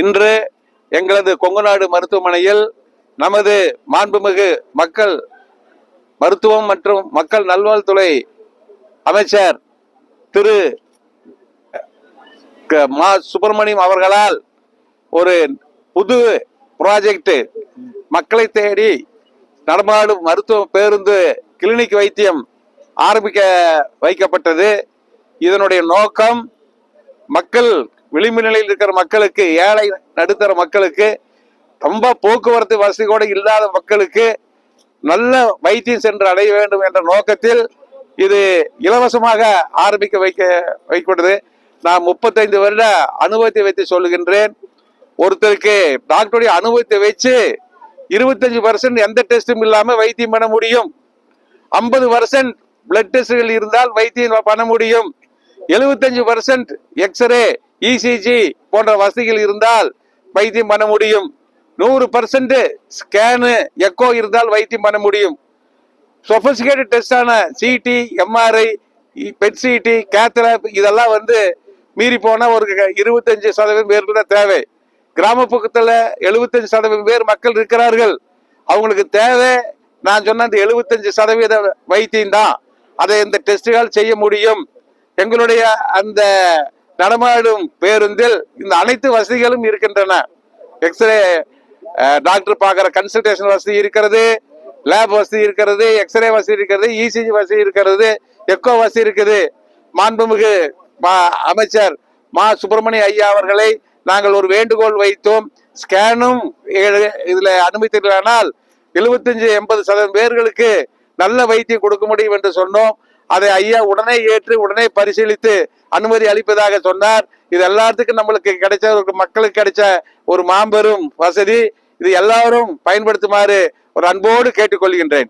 இன்று எங்களது கொங்குநாடு மருத்துவமனையில் நமது மாண்புமிகு மக்கள் மருத்துவம் மற்றும் மக்கள் நல்வாழ்வுத்துறை அமைச்சர் திரு மா சுப்பிரமணியம் அவர்களால் ஒரு புது ப்ராஜெக்ட் மக்களை தேடி நடமாடும் மருத்துவ பேருந்து கிளினிக் வைத்தியம் ஆரம்பிக்க வைக்கப்பட்டது. இதனுடைய நோக்கம் மக்கள் விளிம்பு நிலையில் இருக்கிற மக்களுக்கு, ஏழை நடுத்தர மக்களுக்கு, ரொம்ப போக்குவரத்து வசதி கூட இல்லாத மக்களுக்கு நல்ல வைத்தியம் சென்று அடைய வேண்டும் என்ற நோக்கத்தில் இது இலவசமாக ஆரம்பிக்க வைக்கப்பட்டது. நான் 35 வருட அனுபவத்தை வைத்து சொல்லுகின்றேன். ஒருத்தருக்கு டாக்டருடைய அனுபவத்தை வச்சு 25% எந்த டெஸ்டும் இல்லாம வைத்தியம் பண்ண முடியும். 50% பிளட் டெஸ்ட்கள் இருந்தால் வைத்தியம் பண்ண முடியும். 75% எக்ஸ்ரே, இசிஜி போன்ற வசதிகள் இருந்தால் வைத்தியம் பண்ண முடியும். 100% ஸ்கேனு, எக்கோ இருந்தால் வைத்தியம் பண்ண முடியும். சொபிஸ்டிகேட்டட் டெஸ்டான CT, MRI, PET CT, cath lab இதெல்லாம் மீறி போனா ஒரு 25% பேருக்கு தான் தேவை. கிராமப்புறத்துல 75% பேர் மக்கள் இருக்கிறார்கள். அவங்களுக்கு தேவை நான் சொன்ன அந்த 75% வைத்தியம் தான். அதை இந்த டெஸ்டுகள் செய்ய முடியும். எங்களுடைய அந்த நடமாடும் பேருந்தில் இந்த அனைத்து வசதிகளும் இருக்கின்றன. எக்ஸ்ரே டாக்டர் பார்க்குற கன்சல்டேஷன் வசதி இருக்கிறது, லேப் வசதி இருக்கிறது, எக்ஸ்ரே வசதி இருக்கிறது, இசிஜி வசதி இருக்கிறது, எக்கோ வசதி இருக்குது. மாண்புமிகு அமைச்சர் மா சுப்பிரமணிய ஐயா அவர்களை நாங்கள் ஒரு வேண்டுகோள் வைத்தோம். ஸ்கேனும் இதுல அனுமதித்தால் 75-80% பேர்களுக்கு நல்ல வைத்தியம் கொடுக்க முடியும் என்று சொன்னோம். அதை ஐயா உடனே ஏற்று உடனே பரிசீலித்து அனுமதி அளிப்பதாக சொன்னார். இது எல்லாத்துக்கும் நம்மளுக்கு கிடைச்ச, மக்களுக்கு கிடைச்ச ஒரு மாபெரும் வசதி. இது எல்லாரும் பயன்படுத்துமாறு ஒரு அன்போடு கேட்டுக்கொள்கின்றேன்.